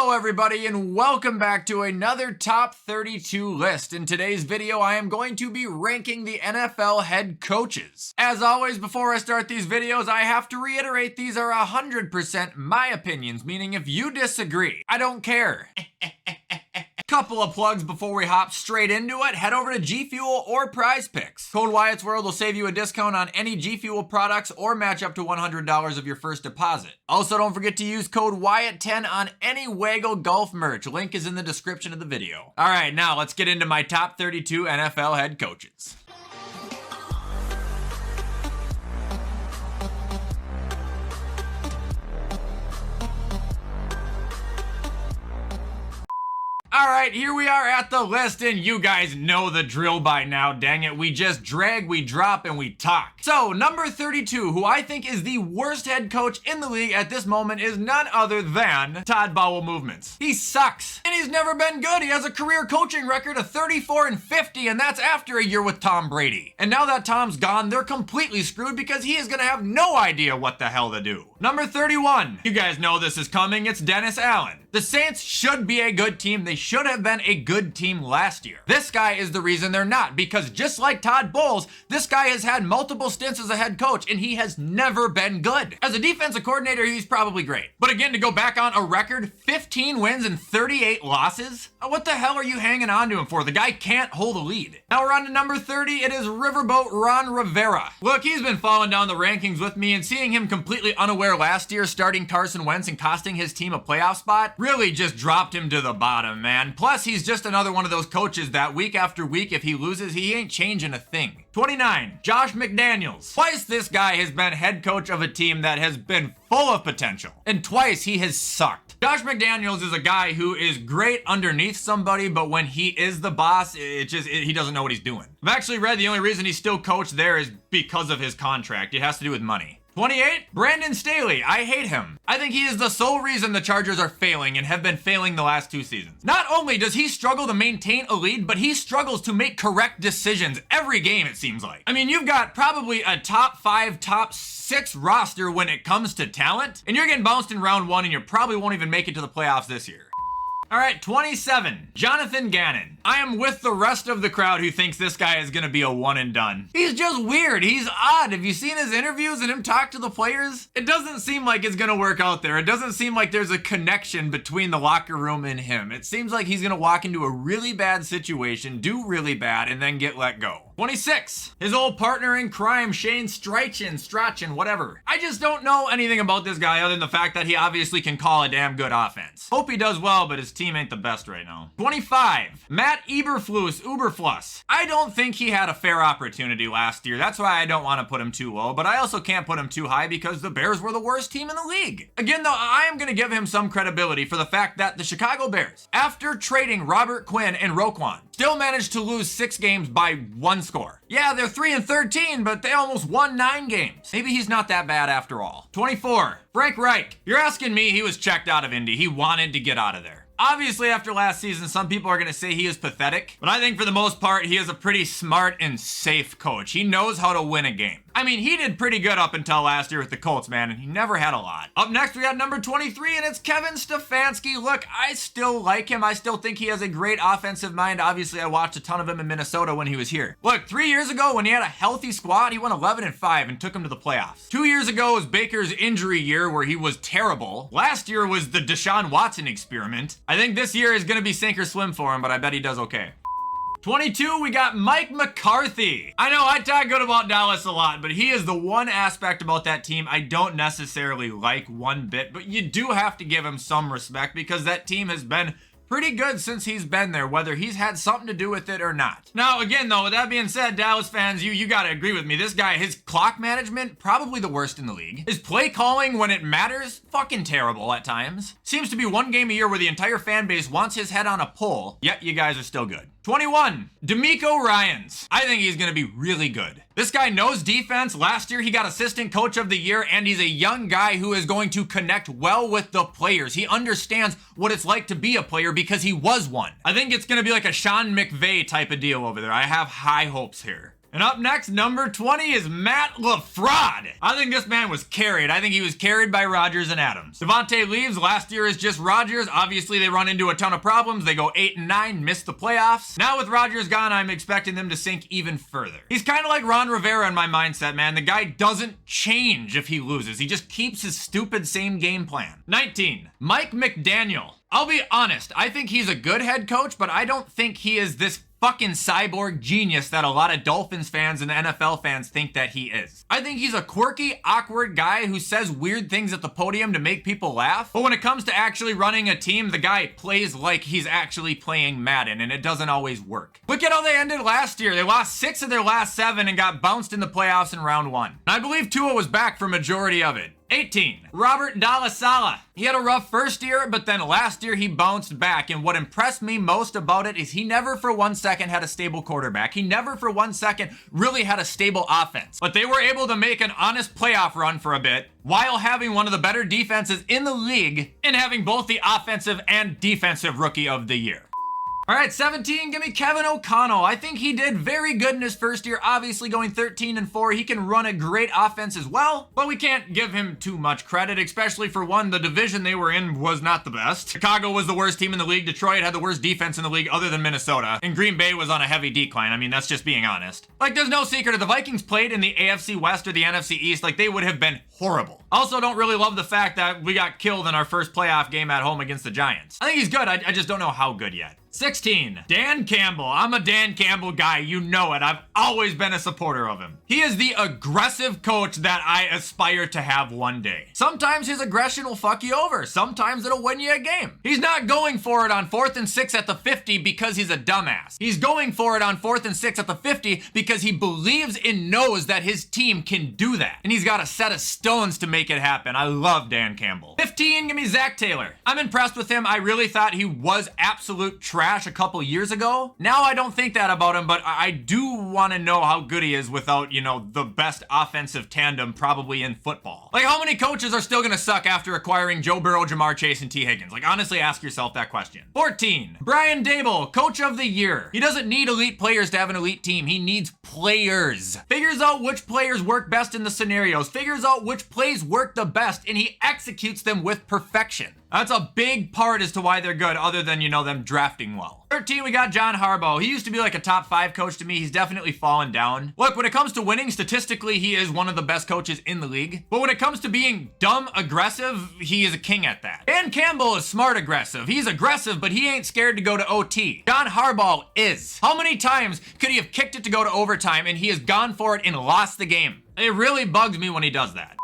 Hello everybody and welcome back to another top 32 list. In today's video I am going to be ranking the NFL head coaches. As always, before I start these videos I have to reiterate these are 100% my opinions, meaning if you disagree, I don't care. Couple of plugs before we hop straight into it. Head over to G Fuel or Prize Picks. Code WyattzWorld will save you a discount on any G Fuel products or match up to $100 of your first deposit. Also, don't forget to use code WYATT10 on any Waggle Golf merch. Link is in the description of the video. All right, now let's get into my top 32 NFL head coaches. Alright, here we are at the list, and you guys know the drill by now, dang it. We just drag, we drop, and we talk. So, number 32, who I think is the worst head coach in the league at this moment, is none other than Todd Bowell Movements. He sucks, and he's never been good. He has a career coaching record of 34-50, and that's after a year with Tom Brady. And now that Tom's gone, they're completely screwed because he is gonna have no idea what the hell to do. Number 31, you guys know this is coming, it's Dennis Allen. The Saints should be a good team. They should have been a good team last year. This guy is the reason they're not, because just like Todd Bowles, this guy has had multiple stints as a head coach and he has never been good. As a defensive coordinator, he's probably great. But again, to go back on a record, 15 wins and 38 losses? What the hell are you hanging on to him for? The guy can't hold a lead. Now we're on to number 30. It is Riverboat Ron Rivera. Look, he's been falling down the rankings with me, and seeing him completely unaware last year, starting Carson Wentz and costing his team a playoff spot, really just dropped him to the bottom, man. Plus, he's just another one of those coaches that week after week, if he loses, he ain't changing a thing. 29, Josh McDaniels. Twice this guy has been head coach of a team that has been full of potential, and twice he has sucked. Josh McDaniels is a guy who is great underneath somebody, but when he is the boss, he doesn't know what he's doing. I've actually read the only reason he's still coached there is because of his contract. It has to do with money. 28, Brandon Staley. I hate him. I think he is the sole reason the Chargers are failing and have been failing the last 2 seasons. Not only does he struggle to maintain a lead, but he struggles to make correct decisions every game, it seems like. I mean, you've got probably a top 5, top 6 roster when it comes to talent, and you're getting bounced in round 1 and you probably won't even make it to the playoffs this year. All right, 27, Jonathan Gannon. I am with the rest of the crowd who thinks this guy is gonna be a one and done. He's just weird, he's odd. Have you seen his interviews and him talk to the players? It doesn't seem like it's gonna work out there. It doesn't seem like there's a connection between the locker room and him. It seems like he's gonna walk into a really bad situation, do really bad, and then get let go. 26, his old partner in crime, Shane Strachan, whatever. I just don't know anything about this guy other than the fact that he obviously can call a damn good offense. Hope he does well, but his team ain't the best right now. 25, Matt Uberfluss. I don't think he had a fair opportunity last year. That's why I don't want to put him too low, but I also can't put him too high because the Bears were the worst team in the league. Again, though, I am going to give him some credibility for the fact that the Chicago Bears, after trading Robert Quinn and Roquan, still managed to lose 6 games by 1 score. Yeah, they're 3-13, but they almost won 9 games. Maybe he's not that bad after all. 24, Frank Reich. You're asking me, he was checked out of Indy. He wanted to get out of there. Obviously, after last season, some people are going to say he is pathetic, but I think for the most part, he is a pretty smart and safe coach. He knows how to win a game. I mean, he did pretty good up until last year with the Colts, man, and he never had a lot. Up next, we got number 23, and it's Kevin Stefanski. Look, I still like him. I still think he has a great offensive mind. Obviously, I watched a ton of him in Minnesota when he was here. Look, 3 years ago, when he had a healthy squad, he went 11-5 and took him to the playoffs. 2 years ago was Baker's injury year where he was terrible. Last year was the Deshaun Watson experiment. I think this year is going to be sink or swim for him, but I bet he does okay. 22, we got Mike McCarthy. I know I talk good about Dallas a lot, but he is the one aspect about that team I don't necessarily like one bit, but you do have to give him some respect because that team has been pretty good since he's been there, whether he's had something to do with it or not. Now, again, though, with that being said, Dallas fans, you gotta agree with me. This guy, his clock management, probably the worst in the league. His play calling when it matters, fucking terrible at times. Seems to be 1 game a year where the entire fan base wants his head on a pole, yet you guys are still good. 21, DeMeco Ryans. I think he's gonna be really good. This guy knows defense. Last year, he got assistant coach of the year, and he's a young guy who is going to connect well with the players. He understands what it's like to be a player because he was one. I think it's gonna be like a Sean McVay type of deal over there. I have high hopes here. And up next, number 20 is Matt LaFraud. I think this man was carried. I think he was carried by Rodgers and Adams. Devontae leaves. Last year is just Rodgers. Obviously, they run into a ton of problems. They go 8-9, miss the playoffs. Now with Rodgers gone, I'm expecting them to sink even further. He's kind of like Ron Rivera in my mindset, man. The guy doesn't change if he loses. He just keeps his stupid same game plan. 19, Mike McDaniel. I'll be honest, I think he's a good head coach, but I don't think he is this fucking cyborg genius that a lot of Dolphins fans and NFL fans think that he is. I think he's a quirky, awkward guy who says weird things at the podium to make people laugh. But when it comes to actually running a team, the guy plays like he's actually playing Madden, and it doesn't always work. Look at how they ended last year. They lost 6 of their last 7 and got bounced in the playoffs in round 1. I believe Tua was back for majority of it. 18, Robert Dalasala. He had a rough first year, but then last year he bounced back, and what impressed me most about it is he never for 1 second had a stable quarterback. He never for 1 second really had a stable offense. But they were able to make an honest playoff run for a bit, while having one of the better defenses in the league and having both the offensive and defensive rookie of the year. All right, 17, give me Kevin O'Connell. I think he did very good in his first year, obviously going 13-4. He can run a great offense as well, but we can't give him too much credit, especially for one, the division they were in was not the best. Chicago was the worst team in the league. Detroit had the worst defense in the league other than Minnesota. And Green Bay was on a heavy decline. I mean, that's just being honest. Like, there's no secret, if the Vikings played in the AFC West or the NFC East, like, they would have been horrible. Also, don't really love the fact that we got killed in our first playoff game at home against the Giants. I think he's good. I just don't know how good yet. 16, Dan Campbell. I'm a Dan Campbell guy, you know it. I've always been a supporter of him. He is the aggressive coach that I aspire to have one day. Sometimes his aggression will fuck you over. Sometimes it'll win you a game. He's not going for it on 4th and 6 at the 50 because he's a dumbass. He's going for it on 4th and 6 at the 50 because he believes and knows that his team can do that. And he's got a set of stones to make it happen. I love Dan Campbell. 15, give me Zach Taylor. I'm impressed with him. I really thought he was absolute trash a couple years ago. Now I don't think that about him, but I do want to know how good he is without, you know, the best offensive tandem probably in football. Like, how many coaches are still gonna suck after acquiring Joe Burrow, Jamar Chase, and T. Higgins? Like, honestly, ask yourself that question. 14, Brian Daboll, coach of the year. He doesn't need elite players to have an elite team. He needs players. Figures out which players work best in the scenarios, figures out which plays work the best, and he executes them with perfection. That's a big part as to why they're good, other than, you know, them drafting well. 13, we got John Harbaugh. He used to be like a top 5 coach to me. He's definitely fallen down. Look, when it comes to winning, statistically, he is one of the best coaches in the league. But when it comes to being dumb aggressive, he is a king at that. Dan Campbell is smart aggressive. He's aggressive, but he ain't scared to go to OT. John Harbaugh is. How many times could he have kicked it to go to overtime and he has gone for it and lost the game? It really bugs me when he does that.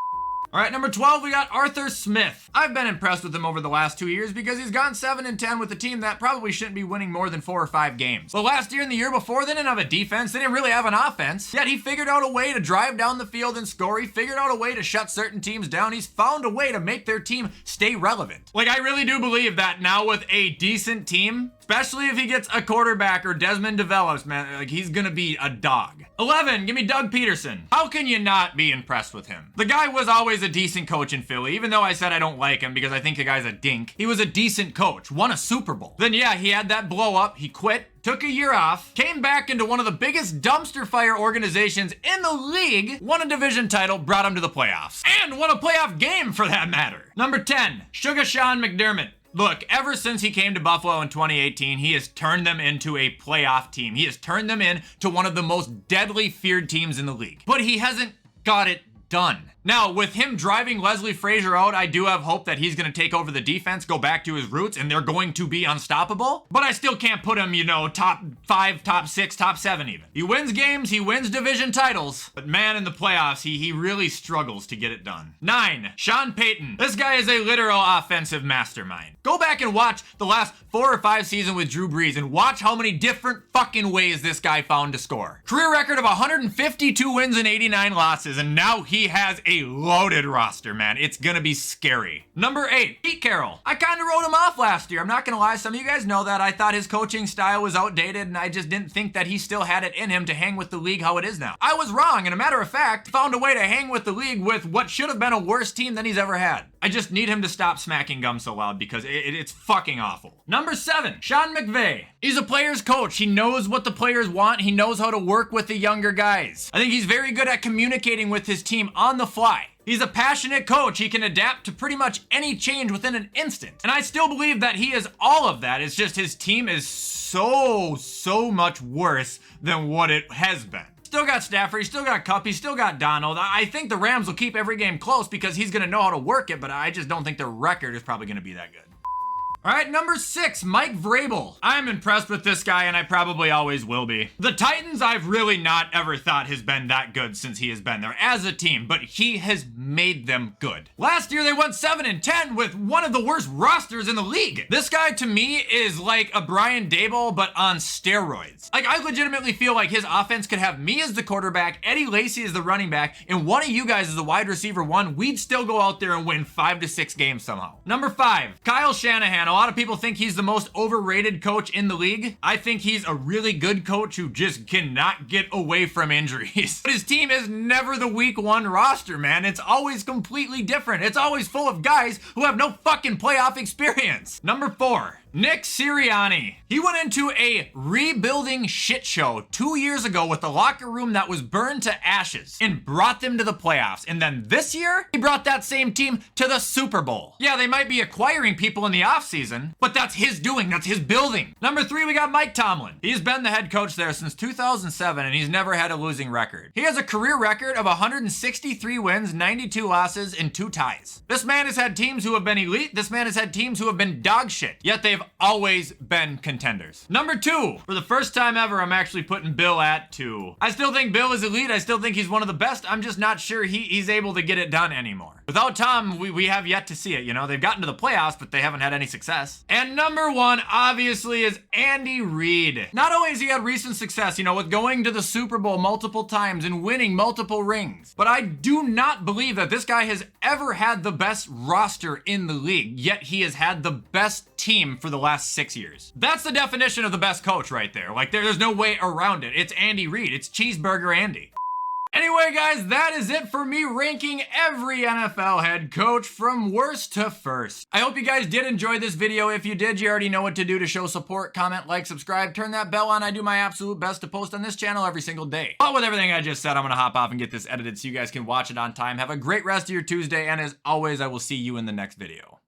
All right, number 12, we got Arthur Smith. I've been impressed with him over the last 2 years because he's gone 7-10 with a team that probably shouldn't be winning more than 4 or 5 games. But last year and the year before, they didn't have a defense. They didn't really have an offense. Yet he figured out a way to drive down the field and score. He figured out a way to shut certain teams down. He's found a way to make their team stay relevant. Like, I really do believe that now with a decent team, especially if he gets a quarterback or Desmond develops, man, like, he's gonna be a dog. 11, give me Doug Peterson. How can you not be impressed with him? The guy was always a decent coach in Philly, even though I said I don't like him because I think the guy's a dink. He was a decent coach, won a Super Bowl. Then yeah, he had that blow up, he quit, took a year off, came back into one of the biggest dumpster fire organizations in the league, won a division title, brought him to the playoffs, and won a playoff game for that matter. Number 10, Sugar Sean McDermott. Look, ever since he came to Buffalo in 2018, he has turned them into a playoff team. He has turned them into one of the most deadly feared teams in the league. But he hasn't got it done. Now, with him driving Leslie Frazier out, I do have hope that he's going to take over the defense, go back to his roots, and they're going to be unstoppable. But I still can't put him, you know, top 5, top 6, top 7 even. He wins games, he wins division titles, but man, in the playoffs, he really struggles to get it done. 9, Sean Payton. This guy is a literal offensive mastermind. Go back and watch the last 4 or 5 seasons with Drew Brees and watch how many different fucking ways this guy found to score. Career record of 152 wins and 89 losses, and now he has a loaded roster, man. It's gonna be scary. Number 8, Pete Carroll. I kind of wrote him off last year. I'm not gonna lie. Some of you guys know that. I thought his coaching style was outdated, and I just didn't think that he still had it in him to hang with the league how it is now. I was wrong, and a matter of fact, found a way to hang with the league with what should have been a worse team than he's ever had. I just need him to stop smacking gum so loud because it's fucking awful. Number 7, Sean McVay. He's a player's coach. He knows what the players want. He knows how to work with the younger guys. I think he's very good at communicating with his team on the fly. He's a passionate coach. He can adapt to pretty much any change within an instant. And I still believe that he is all of that. It's just his team is so much worse than what it has been. Still got Stafford, he's still got Kupp, he's still got Donald. I think the Rams will keep every game close because he's going to know how to work it, but I just don't think their record is probably going to be that good. All right, number 6, Mike Vrabel. I'm impressed with this guy, and I probably always will be. The Titans, I've really not ever thought has been that good since he has been there as a team, but he has made them good. Last year, they went 7-10 with one of the worst rosters in the league. This guy, to me, is like a Brian Daboll, but on steroids. Like, I legitimately feel like his offense could have me as the quarterback, Eddie Lacy as the running back, and one of you guys as the wide receiver 1. We'd still go out there and win 5 to 6 games somehow. Number 5, Kyle Shanahan. A lot of people think he's the most overrated coach in the league. I think he's a really good coach who just cannot get away from injuries. But his team is never the week 1 roster, man. It's always completely different. It's always full of guys who have no fucking playoff experience. Number 4, Nick Sirianni. He went into a rebuilding shit show 2 years ago with a locker room that was burned to ashes and brought them to the playoffs. And then this year, he brought that same team to the Super Bowl. Yeah, they might be acquiring people in the offseason, but that's his doing. That's his building. Number 3, we got Mike Tomlin. He's been the head coach there since 2007, and he's never had a losing record. He has a career record of 163 wins, 92 losses, and 2 ties. This man has had teams who have been elite. This man has had teams who have been dog shit, yet they've always been contenders. Number 2, for the first time ever, I'm actually putting Bill at 2. I still think Bill is elite. I still think he's one of the best. I'm just not sure he's able to get it done anymore. Without Tom, we have yet to see it. You know, they've gotten to the playoffs, but they haven't had any success. And number 1, obviously, is Andy Reid. Not only has he had recent success, you know, with going to the Super Bowl multiple times and winning multiple rings, but I do not believe that this guy has ever had the best roster in the league, yet he has had the best team for the last 6 years. That's the definition of the best coach right there. Like, there's no way around it. It's Andy Reid. It's Cheeseburger Andy. Anyway, guys, that is it for me ranking every NFL head coach from worst to first. I hope you guys did enjoy this video. If you did, you already know what to do to show support. Comment, like, subscribe, turn that bell on. I do my absolute best to post on this channel every single day. But with everything I just said, I'm gonna hop off and get this edited so you guys can watch it on time. Have a great rest of your Tuesday, and as always, I will see you in the next video.